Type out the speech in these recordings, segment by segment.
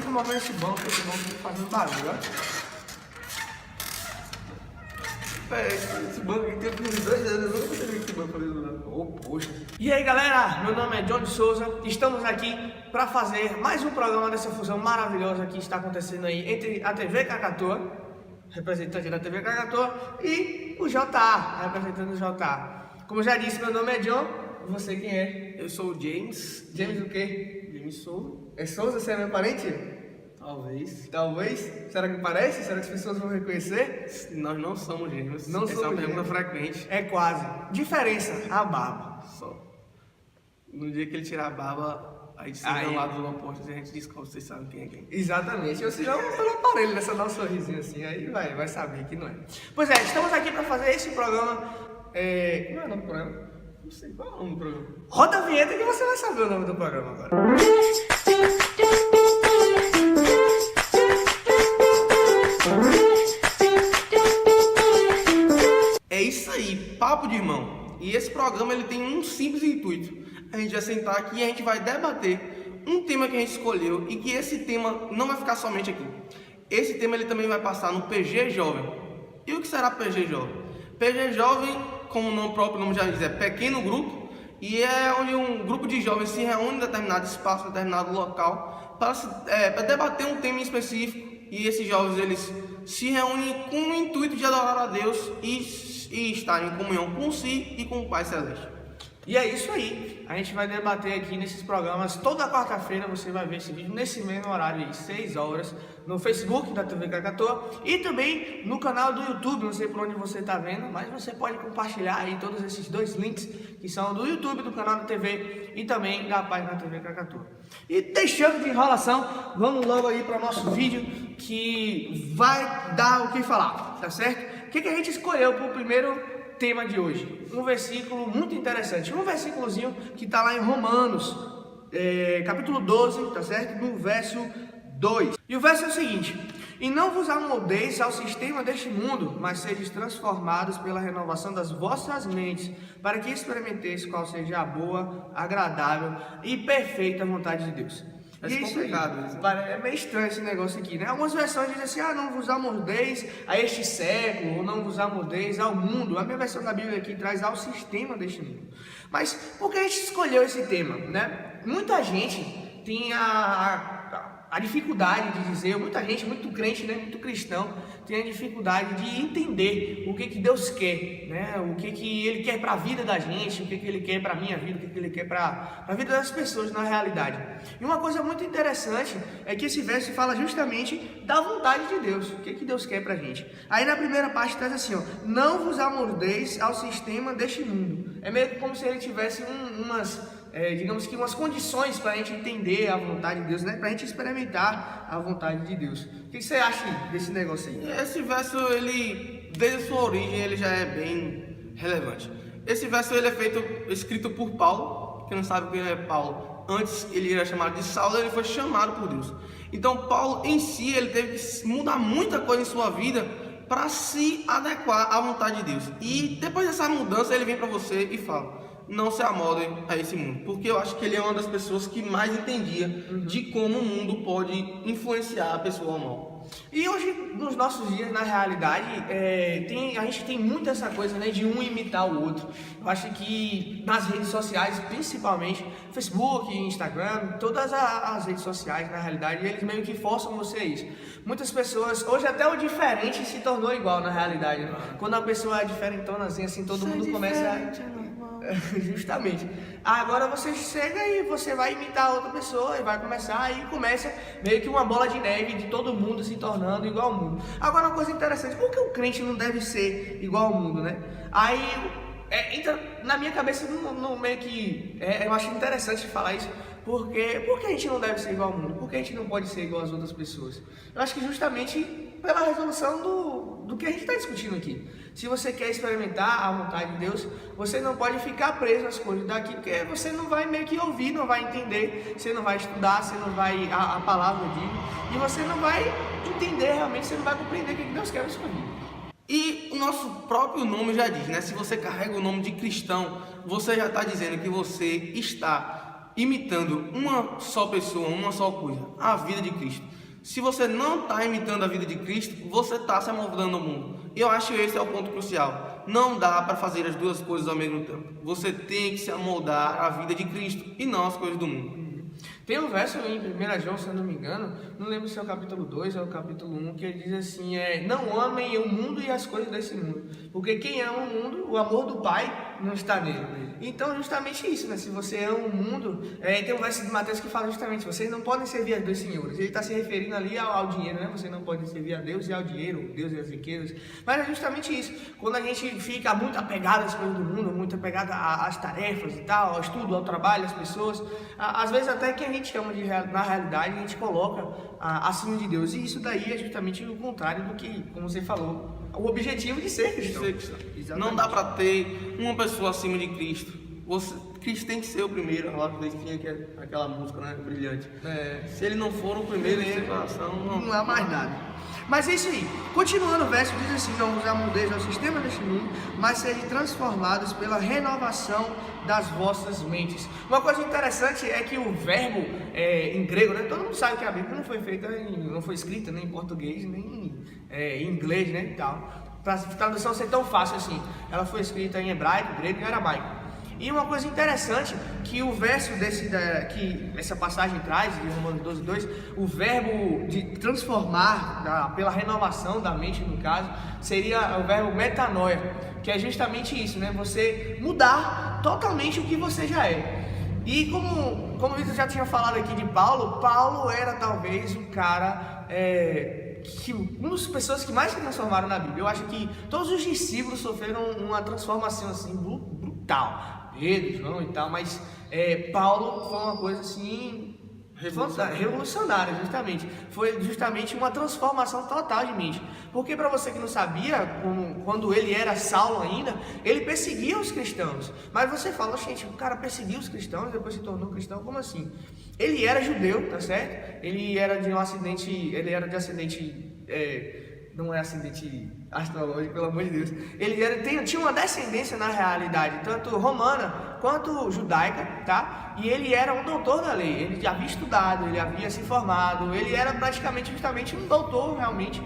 sempre movendo esse banco fazendo barulho, ó. Esse banco aqui tem uns 2 anos, eu nunca vi esse banco fazendo nada. Oh, poxa. E aí galera, meu nome é John de Souza, estamos aqui para fazer mais um programa dessa fusão maravilhosa que está acontecendo aí entre a TV Cacatoa, representante da TV Cacatoa, e o JA, representante do JA. Como eu já disse, meu nome é John, você quem é? Eu sou o James. James o quê? James Souza. É Souza, você é meu parente? Talvez. Talvez? Será que parece? Será que as pessoas vão reconhecer? Nós não somos gêmeos. Não Essa somos é uma pergunta gêmeos. frequente. É quase. Diferença, a barba. Só. No dia que ele tirar a barba, a gente se Aí. vê ao lado do oposto e a gente descobre, vocês sabem quem é quem. Exatamente. Ou seja, pelo aparelho dessa dá um sorrisinho assim, aí vai saber que não é. Pois é, estamos aqui para fazer esse programa. Como é o nome do programa? Não sei qual é o nome do programa. Roda a vinheta que você vai saber o nome do programa agora. É isso aí, papo de irmão. E esse programa ele tem um simples intuito. A gente vai sentar aqui e a gente vai debater um tema que a gente escolheu e que esse tema não vai ficar somente aqui. Esse tema ele também vai passar no PG Jovem. E o que será PG Jovem? PG Jovem, como o próprio nome já diz, é pequeno grupo e é onde um grupo de jovens se reúne em determinado espaço, em determinado local para debater um tema em específico. E esses jovens eles se reúnem com o intuito de adorar a Deus e estar em comunhão com si e com o Pai Celeste. E é isso aí. A gente vai debater aqui nesses programas. Toda quarta-feira você vai ver esse vídeo nesse mesmo horário aí, 6 horas, no Facebook da TV Cacatoa e também no canal do YouTube. Não sei por onde você está vendo, mas você pode compartilhar aí todos esses 2 links que são do YouTube, do canal da TV e também da página da TV Cacatoa. E deixando de enrolação, vamos logo aí para o nosso vídeo que vai dar o que falar, tá certo? O que a gente escolheu para o primeiro tema de hoje? Um versículo muito interessante, um versículozinho que está lá em Romanos, capítulo 12, tá certo? No verso 2. E o verso é o seguinte: e não vos amoldeis ao sistema deste mundo, mas sejais transformados pela renovação das vossas mentes, para que experimenteis qual seja a boa, agradável e perfeita vontade de Deus. É complicado isso. É meio estranho esse negócio aqui, né? Algumas versões dizem assim, não vos amoldeis a este século, ou não vos amoldeis ao mundo. A minha versão da Bíblia aqui traz ao sistema deste mundo. Mas por que a gente escolheu esse tema, né? Muita gente tem a dificuldade de dizer, muita gente, muito crente, né, muito cristão, tem a dificuldade de entender o que Deus quer, né, o que Ele quer para a vida da gente, o que Ele quer para a minha vida, o que Ele quer para a vida das pessoas na realidade. E uma coisa muito interessante é que esse verso fala justamente da vontade de Deus, o que Deus quer para a gente. Aí na primeira parte traz assim, não vos amoldeis ao sistema deste mundo. É meio que como se ele tivesse digamos que umas condições para a gente entender a vontade de Deus, né? Para a gente experimentar a vontade de Deus. O que você acha desse negócio aí? Esse verso, ele, desde sua origem, ele já é bem relevante. Esse verso ele é escrito por Paulo. Quem não sabe quem é Paulo, antes ele era chamado de Saulo, ele foi chamado por Deus. Então Paulo em si, ele teve que mudar muita coisa em sua vida para se adequar à vontade de Deus. E depois dessa mudança, ele vem para você e fala: não se amoldem a esse mundo, porque eu acho que ele é uma das pessoas que mais entendia de como o mundo pode influenciar a pessoa ao mal. E hoje, nos nossos dias, na realidade, a gente tem muito essa coisa, né, de um imitar o outro. Eu acho que nas redes sociais, principalmente Facebook, Instagram, todas as redes sociais, na realidade, eles meio que forçam você a isso. Muitas pessoas, hoje até o diferente se tornou igual na realidade, né? Quando a pessoa é diferentona assim, todo mundo começa a... Justamente. Agora você chega e você vai imitar outra pessoa e vai começar, e começa meio que uma bola de neve de todo mundo se tornando igual ao mundo. Agora uma coisa interessante, por que o crente não deve ser igual ao mundo, né? Aí entra na minha cabeça no meio que eu acho interessante falar isso. Por que a gente não deve ser igual ao mundo? Por que a gente não pode ser igual às outras pessoas? Eu acho que justamente pela resolução do que a gente está discutindo aqui. Se você quer experimentar a vontade de Deus, você não pode ficar preso às coisas daqui, porque você não vai meio que ouvir, não vai entender, você não vai estudar, você não vai, a palavra diz, e você não vai entender realmente, você não vai compreender o que Deus quer na sua vida. E o nosso próprio nome já diz, né? Se você carrega o nome de cristão, você já está dizendo que você está imitando uma só pessoa, uma só coisa, a vida de Cristo. Se você não está imitando a vida de Cristo, você está se amoldando ao mundo. E eu acho que esse é o ponto crucial. Não dá para fazer as duas coisas ao mesmo tempo. Você tem que se amoldar à vida de Cristo e não às coisas do mundo. Tem um verso em 1 João, se eu não me engano, não lembro se é o capítulo 2 ou o capítulo 1, que ele diz assim, não amem o mundo e as coisas desse mundo, porque quem ama o mundo, o amor do Pai não está nele. Então, justamente isso, né? Se você ama o mundo, tem um verso de Mateus que fala justamente, vocês não podem servir a dois senhores. Ele está se referindo ali ao dinheiro, né? Vocês não podem servir a Deus e ao dinheiro, Deus e as riquezas. Mas é justamente isso. Quando a gente fica muito apegado às coisas do mundo, muito apegado às tarefas e tal, ao estudo, ao trabalho, às pessoas, às vezes até que a gente ama na realidade, a gente coloca acima de Deus. E isso daí é justamente o contrário do que, como você falou, o objetivo de ser cristão. Não dá para ter uma pessoa acima de Cristo. Cristo tem que ser o primeiro. Lá que tinha aquela música, né, brilhante. Se ele não for o primeiro em separação, não há mais nada. Mas é isso aí. Continuando o verso, diz assim: não vos amoldeis ao sistema deste mundo, mas sede transformados pela renovação das vossas mentes. Uma coisa interessante é que o verbo em grego, né? Todo mundo sabe que a Bíblia não foi feita, não foi escrita nem em português, nem em inglês, né? E tal. Para a tradução ser tão fácil assim, ela foi escrita em hebraico, grego e aramaico. E uma coisa interessante, que o verso que essa passagem traz, de Romanos 12:2, o verbo de transformar, pela renovação da mente, no caso, seria o verbo metanoia, que é justamente isso, né? Você mudar totalmente o que você já é. E como o Vitor já tinha falado aqui de Paulo era talvez um cara... uma das pessoas que mais se transformaram na Bíblia. Eu acho que todos os discípulos sofreram uma transformação assim brutal, Pedro, João e tal, mas Paulo foi uma coisa assim revolucionária, justamente. Foi justamente uma transformação total de mente. Porque, para você que não sabia, quando ele era Saulo ainda, ele perseguia os cristãos. Mas você fala, gente, o cara perseguia os cristãos e depois se tornou cristão, como assim? Ele era judeu, tá certo? Ele era de ascendente, não é ascendente astrológico, pelo amor de Deus. Ele tinha uma descendência na realidade, tanto romana quanto judaica, tá? E ele era um doutor da lei, ele já havia estudado, ele havia se formado, ele era praticamente justamente um doutor realmente,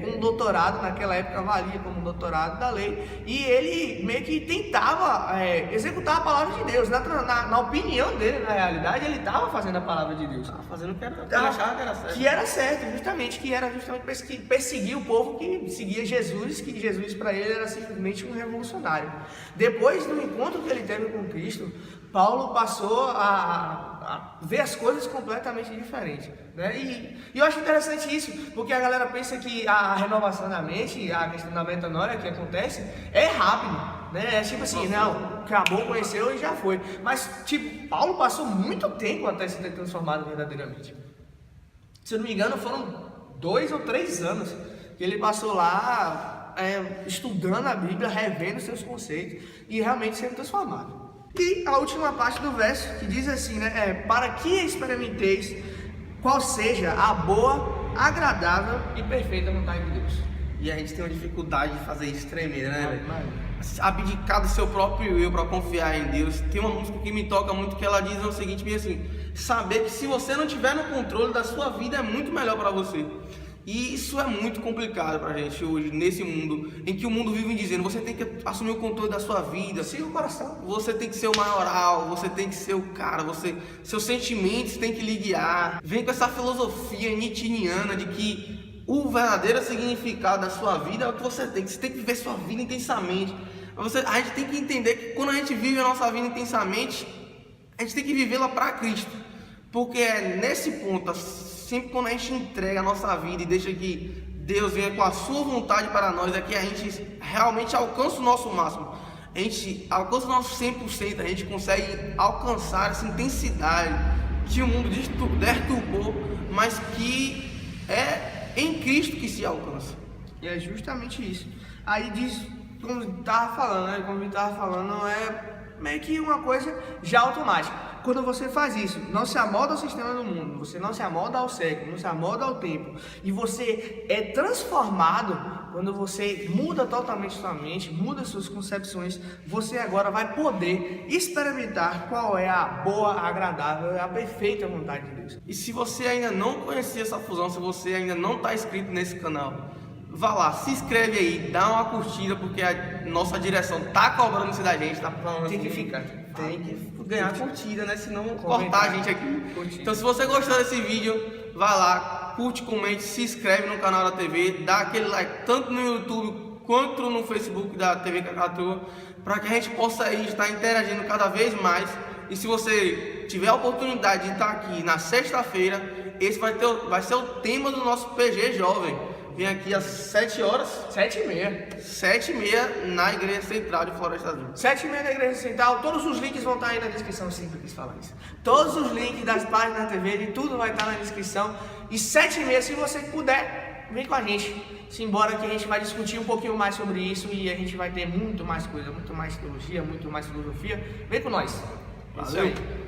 com um doutorado, naquela época valia como um doutorado da lei, e ele meio que tentava executar a palavra de Deus. Na opinião dele, na realidade, ele estava fazendo a palavra de Deus, estava fazendo o que ele achava que era certo. Que era justamente perseguir o povo que seguia Jesus, que Jesus para ele era simplesmente um revolucionário. Depois do encontro que ele teve com Cristo, Paulo passou a ver as coisas completamente diferentes, né? E eu acho interessante isso, porque a galera pensa que a renovação da mente, a questão da metanoia que acontece, é rápido, né? É tipo assim, não, acabou, conheceu e já foi. Mas, tipo, Paulo passou muito tempo até se ter transformado verdadeiramente. Se eu não me engano, foram 2 ou 3 anos que ele passou lá estudando a Bíblia, revendo seus conceitos e realmente sendo transformado. E a última parte do verso, que diz assim, né? Para que experimenteis qual seja a boa, agradável e perfeita vontade de Deus. E a gente tem uma dificuldade de fazer isso tremenda, né, velho? Abdicar do seu próprio eu para confiar em Deus. Tem uma música que me toca muito, que ela diz o seguinte, bem assim: saber que se você não tiver no controle da sua vida é muito melhor para você. E isso é muito complicado pra gente hoje, nesse mundo, em que o mundo vive dizendo, você tem que assumir o controle da sua vida, siga o coração, você tem que ser o maioral, você tem que ser o cara, seus sentimentos têm que lhe guiar. Vem com essa filosofia nietzscheana de que o verdadeiro significado da sua vida é o que você tem que viver sua vida intensamente. A gente tem que entender que quando a gente vive a nossa vida intensamente, a gente tem que vivê-la para Cristo, porque é nesse ponto, sempre quando a gente entrega a nossa vida e deixa que Deus venha com a sua vontade para nós, é que a gente realmente alcança o nosso máximo. A gente alcança o nosso 100%, a gente consegue alcançar essa intensidade que o mundo deturpou, mas que é em Cristo que se alcança. E é justamente isso. Aí diz, como estava falando, né? Como eu estava falando, é meio que uma coisa já automática. Quando você faz isso, não se amolda ao sistema do mundo, você não se amolda ao século, não se amolda ao tempo, e você é transformado quando você muda totalmente sua mente, muda suas concepções, você agora vai poder experimentar qual é a boa, a agradável e a perfeita vontade de Deus. E se você ainda não conhecia essa fusão, se você ainda não está inscrito nesse canal, vá lá, se inscreve aí, dá uma curtida, porque a nossa direção tá cobrando isso da gente, tá falando Tem assim, que ficar. tem que ganhar curtida, né? Senão Comentar. cortar a gente aqui. Curtir. Então se você gostou desse vídeo, vá lá, curte, comente, se inscreve no canal da TV, dá aquele like tanto no YouTube quanto no Facebook da TV Cacatua, para que a gente possa aí estar interagindo cada vez mais. E se você tiver a oportunidade de estar aqui na sexta-feira, esse vai ser o tema do nosso PG Jovem. Vem aqui às 7 horas, 7h30. 7h30 na Igreja Central de Floresta Azul. 7h30 da Igreja Central, todos os links vão estar aí na descrição, sempre quis falar isso. Todos os links das páginas da TV, de tudo vai estar na descrição. E 7h30, se você puder, vem com a gente. Simbora que a gente vai discutir um pouquinho mais sobre isso e a gente vai ter muito mais coisa, muito mais teologia, muito mais filosofia. Vem com nós. Valeu!